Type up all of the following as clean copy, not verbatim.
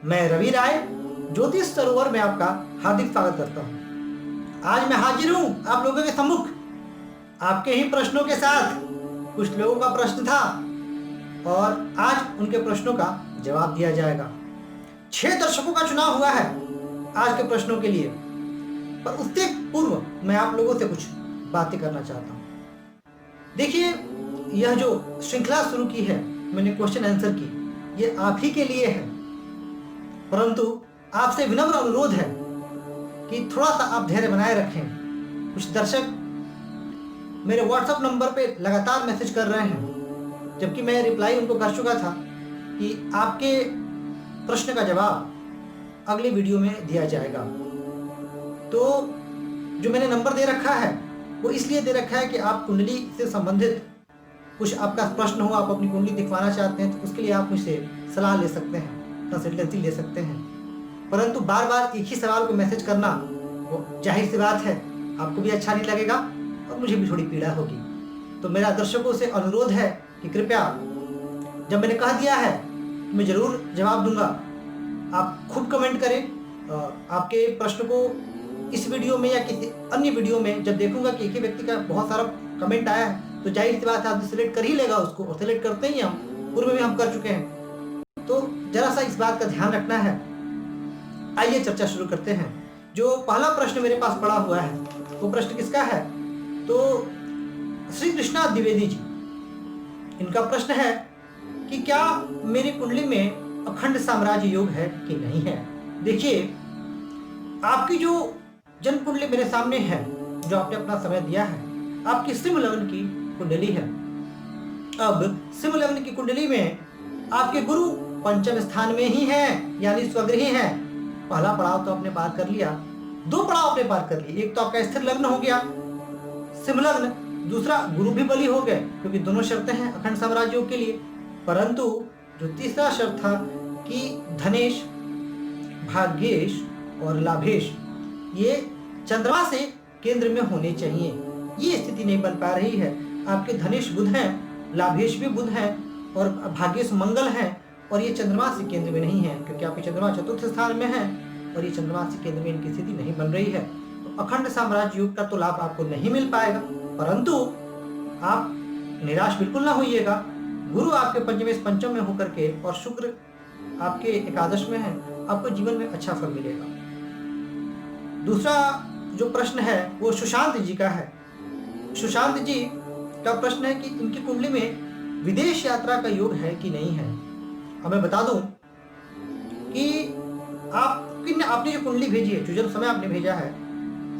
मैं रवि राय ज्योतिष सरोवर में आपका हार्दिक स्वागत करता हूं। आज मैं हाजिर हूं आप लोगों के सम्मुख आपके ही प्रश्नों के साथ। कुछ लोगों का प्रश्न था और आज उनके प्रश्नों का जवाब दिया जाएगा। 6 दर्शकों का चुनाव हुआ है आज के प्रश्नों के लिए, पर उससे पूर्व मैं आप लोगों से कुछ बातें करना चाहता हूं। देखिए, यह जो श्रृंखला शुरू की है मैंने क्वेश्चन आंसर की, ये आप ही के लिए है, परंतु आपसे विनम्र अनुरोध है कि थोड़ा सा आप धैर्य बनाए रखें। कुछ दर्शक मेरे व्हाट्सएप नंबर पे लगातार मैसेज कर रहे हैं, जबकि मैं रिप्लाई उनको कर चुका था कि आपके प्रश्न का जवाब अगली वीडियो में दिया जाएगा। तो जो मैंने नंबर दे रखा है वो इसलिए दे रखा है कि आप कुंडली से संबंधित कुछ आपका प्रश्न हो, आप अपनी कुंडली दिखवाना चाहते हैं, तो उसके लिए आप मुझसे सलाह ले सकते हैं, कंसल्टेंसी ले सकते हैं। परंतु बार बार एक ही सवाल को मैसेज करना वो जाहिर सी बात है आपको भी अच्छा नहीं लगेगा और मुझे भी थोड़ी पीड़ा होगी। तो मेरा दर्शकों से अनुरोध है कि कृपया, जब मैंने कह दिया है मैं ज़रूर जवाब दूंगा, आप खुद कमेंट करें। आपके प्रश्न को इस वीडियो में या किसी अन्य वीडियो में जब देखूंगा कि एक ही व्यक्ति का बहुत सारा कमेंट आया है तो जाहिर सी बात है आदमी सिलेक्ट कर ही लेगा उसको, और सिलेक्ट करते ही हम पूर्व में हम कर चुके हैं। तो जरा सा इस बात का ध्यान रखना है। आइए चर्चा शुरू करते हैं। जो पहला प्रश्न मेरे पास पड़ा हुआ है वो प्रश्न किसका है? तो श्री कृष्णा द्विवेदी जी, इनका प्रश्न है कि क्या मेरी कुंडली में अखंड साम्राज्य योग है कि नहीं है। देखिए, आपकी जो जन्म कुंडली मेरे सामने है, जो आपने अपना समय दिया है, आपकी सिंह लग्न की कुंडली है। अब सिंह लग्न की कुंडली में आपके गुरु पंचम स्थान में ही है, यानी स्वगृही है। पहला पड़ाव तो आपने पार कर लिया, 2 पड़ाव आपने पार कर लिए। एक तो आपका स्थिर लग्न हो गया सिंह लग्न, दूसरा गुरु भी बली हो गए, क्योंकि दोनों शर्तें हैं अखंड साम्राज्यों के लिए। परंतु जो तीसरा शर्त था कि धनेश, भाग्येश और लाभेश ये चंद्रमा से केंद्र में होने चाहिए, ये स्थिति नहीं बन पा रही है। आपके धनेश बुध हैं, लाभेश भी बुध हैं और भाग्येश मंगल हैं, और ये चंद्रमा से केंद्र में नहीं है, क्योंकि आपके चंद्रमा चतुर्थ स्थान में है और ये चंद्रमा से केंद्र में इनकी स्थिति नहीं बन रही है। तो अखंड साम्राज्य योग का तो लाभ आपको नहीं मिल पाएगा। परंतु आप निराश बिल्कुल ना होइएगा। गुरु आपके पंचम में होकर के और शुक्र आपके एकादश में है, आपको जीवन में अच्छा फल मिलेगा। दूसरा जो प्रश्न है वो सुशांत जी का है। सुशांत जी का प्रश्न है कि इनकी कुंडली में विदेश यात्रा का योग है कि नहीं है। अब मैं बता दूं कि आपने जो कुंडली भेजी है, जो जन्म समय आपने भेजा है,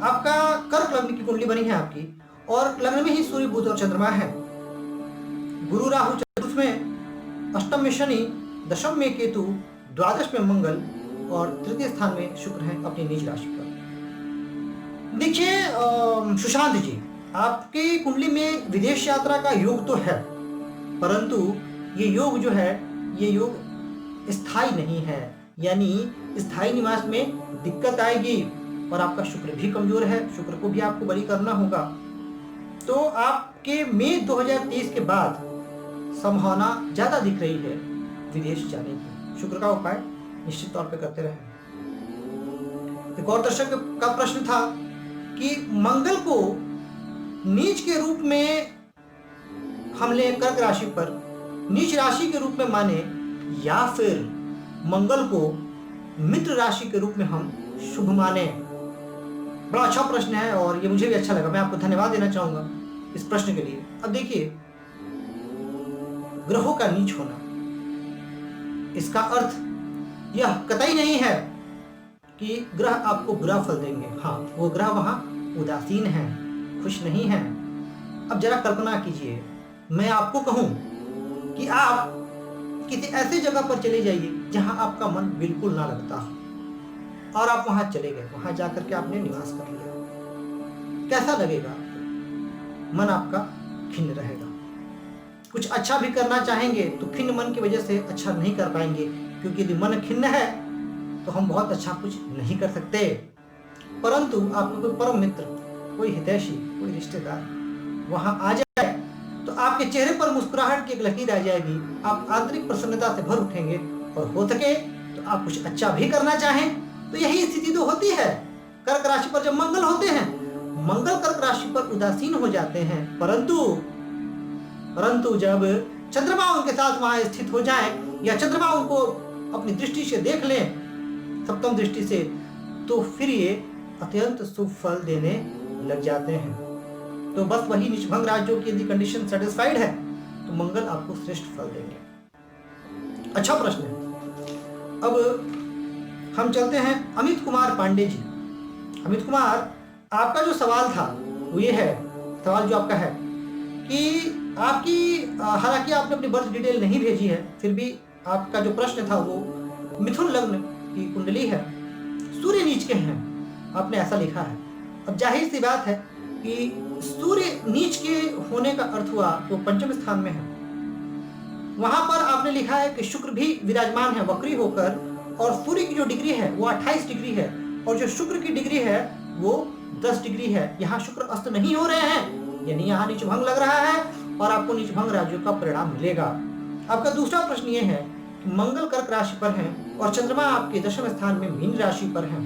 आपका कर्क लग्न की कुंडली बनी है आपकी, और लग्न में ही सूर्य बुध और चंद्रमा है। गुरु राहु चतुर्थ में, अष्टम में शनि, दशम में केतु, द्वादश में मंगल और तृतीय स्थान में शुक्र है अपनी नीच राशि पर। देखिए सुशांत जी, आपकी कुंडली में विदेश यात्रा का योग तो है, परंतु ये योग जो है ये योग स्थायी नहीं है, यानी स्थायी निवास में दिक्कत आएगी। और आपका शुक्र भी कमजोर है, शुक्र को भी आपको बलि करना होगा। तो आपके मई 2023 के बाद संभावना ज्यादा दिख रही है विदेश जाने की। शुक्र का उपाय निश्चित तौर पर करते रहें। एक और दर्शक का प्रश्न था कि मंगल को नीच के रूप में हम ले कर्क राशि पर नीच राशि के रूप में माने, या फिर मंगल को मित्र राशि के रूप में हम शुभ माने। बड़ा अच्छा प्रश्न है और ये मुझे भी अच्छा लगा। मैं आपको धन्यवाद देना चाहूंगा इस प्रश्न के लिए। अब देखिए, ग्रहों का नीच होना, इसका अर्थ यह कतई नहीं है कि ग्रह आपको बुरा फल देंगे। हाँ, वो ग्रह वहां उदासीन है, खुश नहीं है। अब जरा कल्पना कीजिए, मैं आपको कहूं कि आप किसी ऐसी जगह पर चले जाइए जहां आपका मन बिल्कुल ना लगता हो, और आप वहां चले गए, वहां जाकर के आपने निवास कर लिया, कैसा लगेगा आपको? मन आपका खिन्न रहेगा। कुछ अच्छा भी करना चाहेंगे तो खिन्न मन की वजह से अच्छा नहीं कर पाएंगे, क्योंकि यदि मन खिन्न है तो हम बहुत अच्छा कुछ नहीं कर सकते। परंतु आपका कोई परम मित्र, कोई हितैषी, कोई रिश्तेदार वहां आ जाए तो आपके चेहरे पर मुस्कुराहट की एक लकीर आ जाएगी। आप आंतरिक प्रसन्नता से भर उठेंगे और हो सके तो आप कुछ अच्छा भी करना चाहें तो यही स्थिति तो होती है। कर्क राशि पर जब मंगल होते हैं, मंगल कर्क राशि पर उदासीन हो जाते हैं, परंतु जब चंद्रमा उनके साथ वहां स्थित हो जाए या चंद्रमा उनको अपनी दृष्टि से देख लें, सप्तम दृष्टि से, तो फिर ये अत्यंत शुभ फल देने लग जाते हैं। तो बस वही नीचभंग राज्यों की यदि कंडीशन सेटिस्फाइड है तो मंगल आपको श्रेष्ठ फल देंगे। अच्छा प्रश्न है। अब हम चलते हैं अमित कुमार पांडे जी। अमित कुमार, आपका जो सवाल था वो ये है, सवाल जो आपका है कि आपकी, हालांकि आपने अपनी बर्थ डिटेल नहीं भेजी है, फिर भी आपका जो प्रश्न था वो मिथुन लग्न की कुंडली है, सूर्य नीच के हैं, आपने ऐसा लिखा है। अब जाहिर सी बात है कि सूर्य नीच के होने का अर्थ हुआ तो पंचम स्थान में है। वहां पर आपने लिखा है कि शुक्र भी विराजमान है वक्री होकर, और सूर्य की जो डिग्री है वो 28 डिग्री है, और जो शुक्र की डिग्री है वो 10 डिग्री है। यहाँ शुक्र अस्त नहीं हो रहे हैं, यानी यहाँ नीचभंग लग रहा है और आपको नीचभंग राज्यों का परिणाम मिलेगा। आपका दूसरा प्रश्न ये है कि मंगल कर्क राशि पर है और चंद्रमा आपके दशम स्थान में मीन राशि पर है।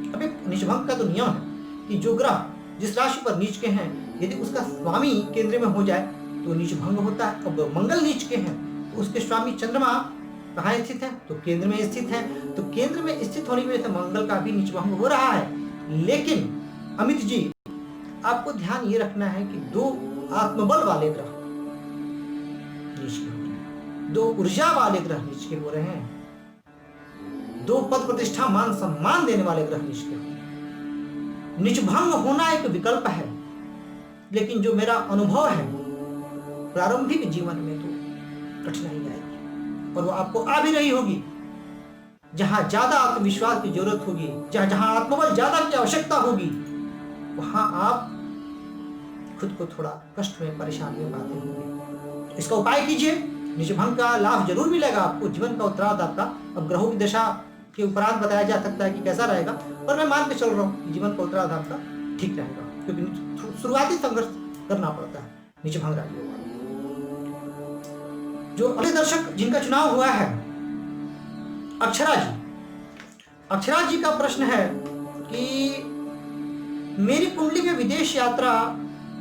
अब एक नीचभंग का तो नियम है कि जो ग्रह जिस राशि पर नीच के हैं, यदि उसका स्वामी केंद्र में हो जाए तो नीच भंग होता है। अब मंगल नीच के हैं तो उसके स्वामी चंद्रमा कहाँ स्थित है, तो केंद्र में स्थित है, तो केंद्र में स्थित होने की वजह से मंगल का भी नीच भंग हो रहा है। लेकिन अमित जी, आपको ध्यान ये रखना है कि दो आत्मबल वाले ग्रह नीच के हो रहे हैं, दो ऊर्जा वाले ग्रह नीच के हो रहे हैं, दो पद प्रतिष्ठा मान सम्मान देने वाले ग्रह नीच के हो रहे हैं। नीचभंग होना एक विकल्प है, लेकिन जो मेरा अनुभव है प्रारंभिक जीवन में तो कठिनाई आएगी और वो आपको आ भी रही होगी। जहां ज्यादा आत्मविश्वास की जरूरत होगी, जहां आत्मबल ज्यादा की आवश्यकता होगी, वहां आप खुद को थोड़ा कष्ट में, परेशानी में पाते होंगे। इसका उपाय कीजिए, नीचभंग का लाभ जरूर मिलेगा आपको। जीवन का उत्तरार्ध आपका, अब ग्रहों की दशा के उपरांत बताया जा सकता है कि कैसा रहेगा, पर मैं मान के चल रहा हूँ जीवन का उत्तरार्ध आपका ठीक रहेगा, क्योंकि शुरुआती संघर्ष करना पड़ता है नीचभंग राज्यों का। जो अगले दर्शक जिनका चुनाव हुआ है, अक्षरा जी। अक्षरा जी का प्रश्न है कि मेरी कुंडली में विदेश यात्रा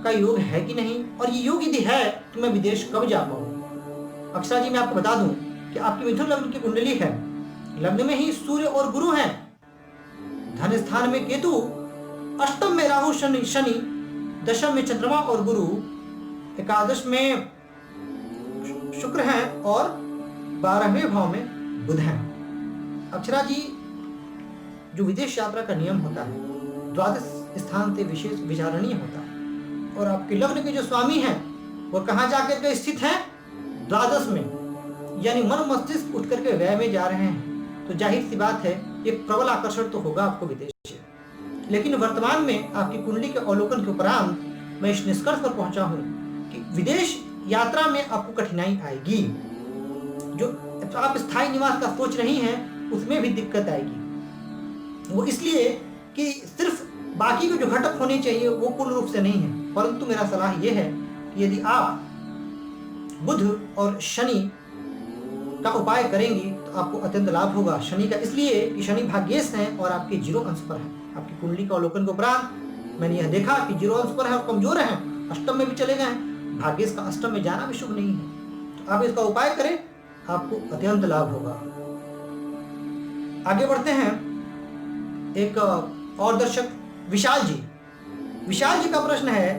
का योग है कि नहीं, और ये योग यदि है तो मैं विदेश कब जा पाऊंगा। अक्षरा जी, मैं आपको बता दूं कि आपकी मिथुन लग्न की कुंडली है, लग्न में ही सूर्य और गुरु हैं, धन स्थान में केतु, अष्टम में राहु शनि, दशम में चंद्रमा और गुरु, एकादश में शुक्र हैं और 12वें भाव में बुध हैं। अक्षरा जी, जो विदेश यात्रा का नियम होता है द्वादश स्थान से विशेष विचारणीय होता है, और आपके लग्न के जो स्वामी हैं वो कहाँ जाकर के स्थित हैं, द्वादश में, यानी मन मस्तिष्क उठ करके व्यय में जा रहे हैं। तो जाहिर सी बात है एक प्रबल आकर्षण तो होगा आपको विदेश से। लेकिन वर्तमान में आपकी कुंडली के अवलोकन के उपरांत मैं इस निष्कर्ष पर पहुंचा हूं कि विदेश यात्रा में आपको कठिनाई आएगी। जो आप स्थायी निवास का सोच रही हैं उसमें भी दिक्कत आएगी। वो इसलिए कि सिर्फ बाकी के जो घटक होने चाहिए वो पूर्ण रूप से नहीं है, परंतु मेरा सलाह यह है कि यदि आप बुध और शनि का उपाय करेंगी तो आपको अत्यंत लाभ होगा। शनि का इसलिए कि शनि भाग्येश हैं और आपके 0 अंश पर हैं। आपकी कुंडली का अवलोकन के उपरांत मैंने यह देखा कि 0 अंश पर है और कमजोर हैं, अष्टम में भी चले गए हैं। भाग्येश का अष्टम में जाना भी शुभ नहीं है, तो आप इसका उपाय करें, आपको अत्यंत लाभ होगा। आगे बढ़ते हैं, एक और दर्शक विशाल जी। विशाल जी का प्रश्न है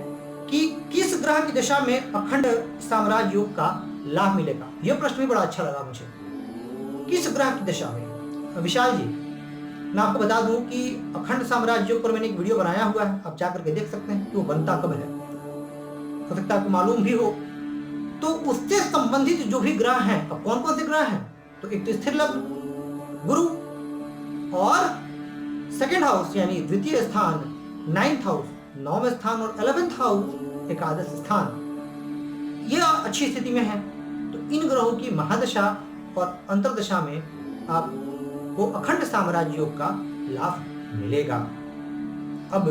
कि किस ग्रह की दशा में अखंड साम्राज्य योग का लाभ मिलेगा। यह प्रश्न भी बड़ा अच्छा लगा मुझे, किस ग्रह की दशा में। विशाल जी, मैं आपको बता दूं कि अखंड साम्राज्य योग पर मैंने एक वीडियो बनाया हुआ है, आप जाकर के देख सकते हैं कि वो बनता कब है, हो सकता है आपको मालूम भी हो। तो उससे संबंधित जो भी ग्रह हैं, अब कौन कौन से ग्रह हैं, तो एक तो स्थिर लग्न गुरु, और सेकेंड हाउस यानी द्वितीय स्थान 9th हाउस, 9वें स्थान, और 11th हाउस एकादश स्थान, यह अच्छी स्थिति में है। तो इन ग्रहों की महादशा और अंतरदशा में आपको अखंड साम्राज्य योग का लाभ मिलेगा। अब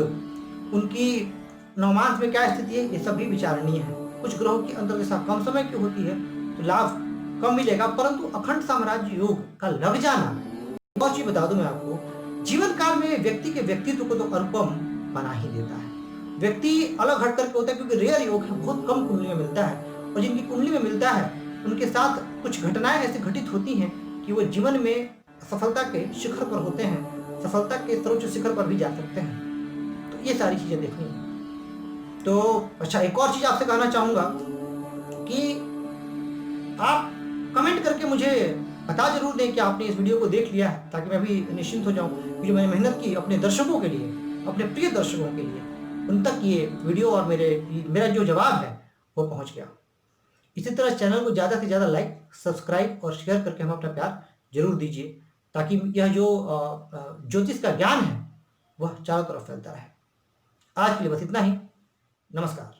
उनकी नवमांश में क्या स्थिति है, ये सब भी विचारणीय है। कुछ ग्रहों की अंतर्दशा कम समय की होती है तो लाभ कम मिलेगा, परंतु अखंड साम्राज्य योग का लग जाना, एक और चीज बता दूं मैं आपको, जीवन काल में व्यक्ति के व्यक्तित्व को तो अनुपम बना ही देता है। व्यक्ति अलग हट करके होता है, क्योंकि रेयर योग है, बहुत कम कुंडली में मिलता है, और जिनकी कुंडली में मिलता है उनके साथ कुछ घटनाएं ऐसी घटित होती हैं कि वो जीवन में सफलता के शिखर पर होते हैं, सफलता के सर्वोच्च शिखर पर भी जा सकते हैं। तो ये सारी चीजें देखनी है। तो अच्छा, एक और चीज आपसे कहना चाहूंगा कि आप कमेंट करके मुझे बता जरूर दें कि आपने इस वीडियो को देख लिया है, ताकि मैं भी निश्चिंत हो जाऊं कि जो मैंने मेहनत की अपने दर्शकों के लिए, अपने प्रिय दर्शकों के लिए, उन तक ये वीडियो और मेरा जो जवाब है वो पहुंच गया। इसी तरह चैनल को ज़्यादा से ज़्यादा लाइक, सब्सक्राइब और शेयर करके हम अपना प्यार जरूर दीजिए, ताकि यह जो ज्योतिष का ज्ञान है वह चारों तरफ फैलता रहे। आज के लिए बस इतना ही। नमस्कार।